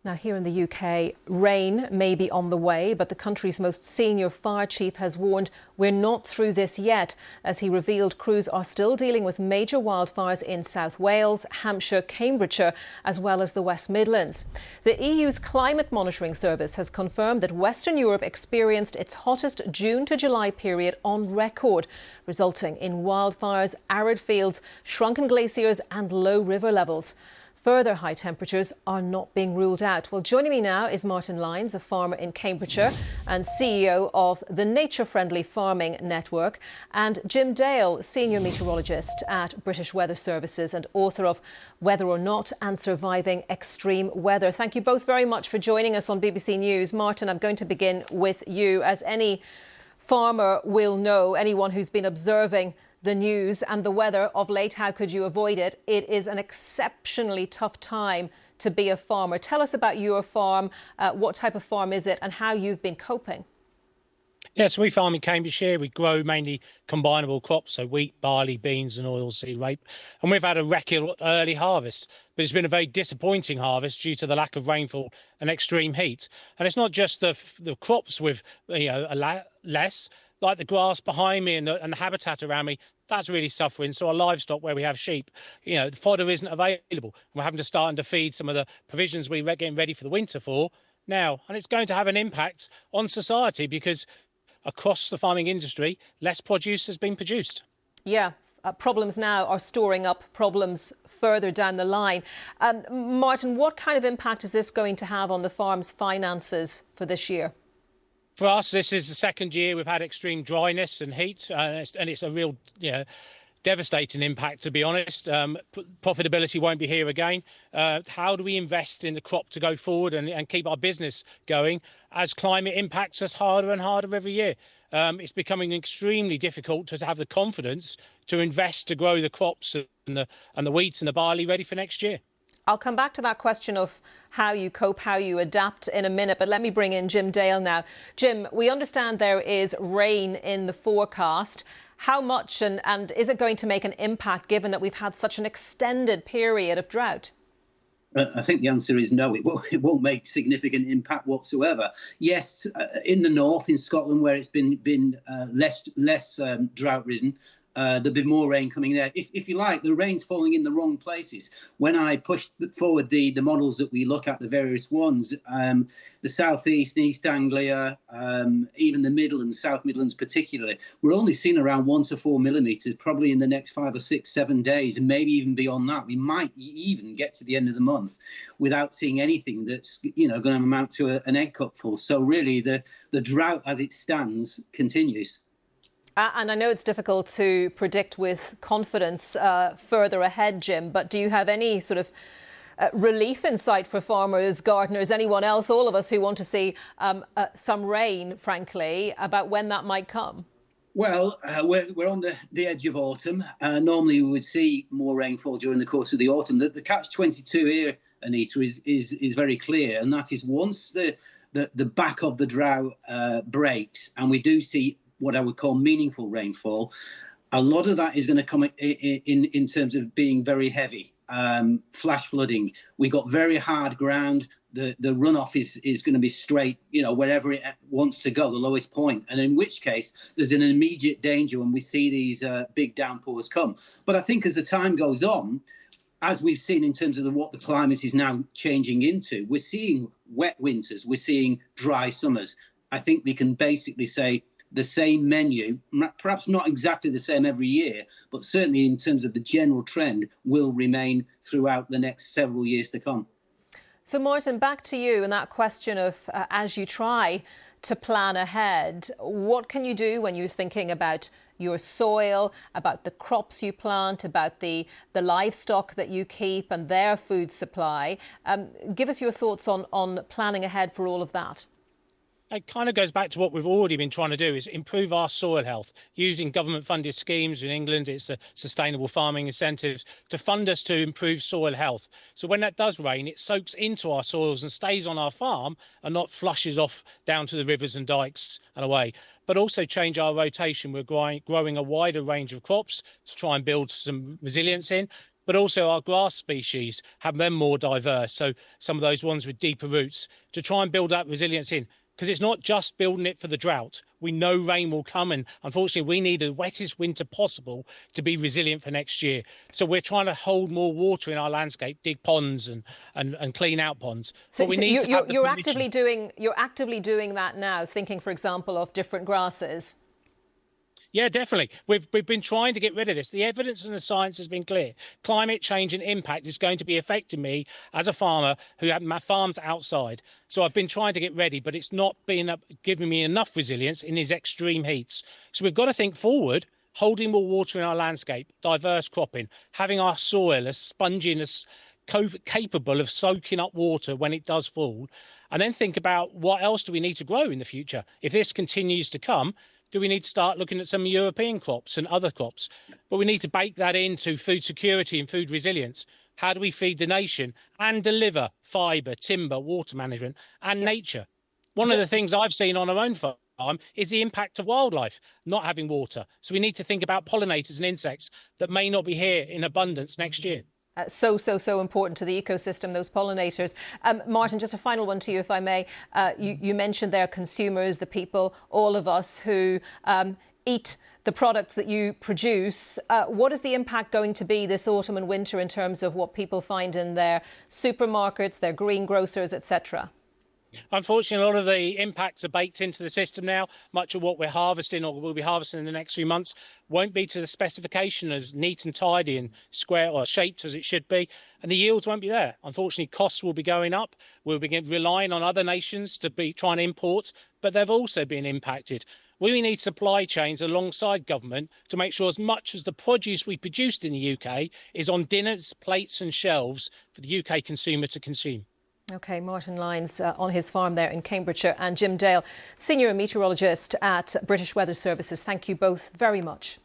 Now, here in the UK, rain may be on the way, but the country's most senior fire chief has warned we're not through this yet, as he revealed crews are still dealing with major wildfires in South Wales, Hampshire, Cambridgeshire, as well as the West Midlands. The EU's Climate Monitoring Service has confirmed that Western Europe experienced its hottest June to July period on record, resulting in wildfires, arid fields, shrunken glaciers and low river levels. Further high temperatures are not being ruled out. Well, joining me now is Martin Lyons, a farmer in Cambridgeshire and CEO of the Nature Friendly Farming Network, and Jim Dale, senior meteorologist at British Weather Services and author of Whether or Not and Surviving Extreme Weather. Thank you both very much for joining us on BBC News. Martin, I'm going to begin with you. As any farmer will know, anyone who's been observing the news and the weather of late, how could you avoid it? It is an exceptionally tough time to be a farmer. Tell us about your farm. What type of farm is it and how you've been coping? Yes, we farm in Cambridgeshire. We grow mainly combinable crops, so wheat, barley, beans and oilseed rape. And we've had a record early harvest, but it's been a very disappointing harvest due to the lack of rainfall and extreme heat. And it's not just the crops with less, like the grass behind me and the habitat around me, that's really suffering. So our livestock, where we have sheep, the fodder isn't available. We're having to start to feed some of the provisions we're getting ready for the winter for now. And it's going to have an impact on society because across the farming industry, less produce has been produced. Yeah. Problems now are storing up problems further down the line. Martin, what kind of impact is this going to have on the farm's finances for this year? For us, this is the second year we've had extreme dryness and heat, and it's a real, devastating impact, to be honest. Profitability won't be here again. How do we invest in the crop to go forward and keep our business going as climate impacts us harder and harder every year? It's becoming extremely difficult to have the confidence to invest to grow the crops and the wheat and the barley ready for next year. I'll come back to that question of how you cope, how you adapt in a minute, but let me bring in Jim Dale now. Jim, we understand there is rain in the forecast. How much and is it going to make an impact given that we've had such an extended period of drought? I think the answer is no, it won't make significant impact whatsoever. Yes, in the north, in Scotland, where it's been less drought-ridden, there'll be more rain coming there. If you like, the rain's falling in the wrong places. When I pushed forward the models that we look at, the various ones, the southeast, East Anglia, even the Midlands, South Midlands particularly, we're only seeing around 1 to 4 millimetres, probably in the next 5 or 6, 7 days, and maybe even beyond that. We might even get to the end of the month without seeing anything that's going to amount to an egg cupful. So really, the drought as it stands continues. And I know it's difficult to predict with confidence further ahead, Jim, but do you have any sort of relief in sight for farmers, gardeners, anyone else, all of us who want to see some rain, frankly, about when that might come? Well, we're on the edge of autumn. Normally we would see more rainfall during the course of the autumn. The catch-22 here, Anita, is very clear, and that is once the back of the drought breaks and we do see what I would call meaningful rainfall, a lot of that is going to come in terms of being very heavy, flash flooding. We got very hard ground. The runoff is going to be straight, wherever it wants to go, the lowest point. And in which case, there's an immediate danger when we see these big downpours come. But I think as the time goes on, as we've seen in terms of what the climate is now changing into, we're seeing wet winters, we're seeing dry summers. I think we can basically say the same menu, perhaps not exactly the same every year, but certainly in terms of the general trend, will remain throughout the next several years to come. So, Martin, back to you and that question of as you try to plan ahead, what can you do when you're thinking about your soil, about the crops you plant, about the livestock that you keep and their food supply? Give us your thoughts on planning ahead for all of that. It kind of goes back to what we've already been trying to do, is improve our soil health using government-funded schemes. In England, it's the sustainable farming incentives to fund us to improve soil health. So when that does rain, it soaks into our soils and stays on our farm and not flushes off down to the rivers and dikes and away. But also change our rotation. We're growing a wider range of crops to try and build some resilience in. but also our grass species, have them more diverse. So some of those ones with deeper roots, to try and build that resilience in. Because it's not just building it for the drought. We know rain will come, and unfortunately we need the wettest winter possible to be resilient for next year. So we're trying to hold more water in our landscape, dig ponds and clean out ponds. So, but we need you're actively doing that now, thinking, for example, of different grasses. Yeah, definitely. We've been trying to get rid of this. The evidence and the science has been clear. Climate change and impact is going to be affecting me as a farmer who have my farms outside. So I've been trying to get ready, but it's not been giving me enough resilience in these extreme heats. So we've got to think forward, holding more water in our landscape, diverse cropping, having our soil as spongy and as capable of soaking up water when it does fall, and then think about what else do we need to grow in the future. If this continues to come, do we need to start looking at some European crops and other crops? But we need to bake that into food security and food resilience. How do we feed the nation and deliver fibre, timber, water management and nature? One of the things I've seen on our own farm is the impact of wildlife not having water. So we need to think about pollinators and insects that may not be here in abundance next year. So important to the ecosystem, those pollinators. Martin, just a final one to you, if I may. You mentioned there consumers, the people, all of us who eat the products that you produce. What is the impact going to be this autumn and winter in terms of what people find in their supermarkets, their greengrocers, etc.? Unfortunately, a lot of the impacts are baked into the system now. Much of what we're harvesting or will be harvesting in the next few months won't be to the specification as neat and tidy and square or shaped as it should be. And the yields won't be there. Unfortunately, costs will be going up. We'll be relying on other nations to be trying to import, but they've also been impacted. We need supply chains alongside government to make sure as much as the produce we produced in the UK is on dinners, plates and shelves for the UK consumer to consume. OK, Martin Lyons on his farm there in Cambridgeshire, and Jim Dale, Senior Meteorologist at British Weather Services. Thank you both very much.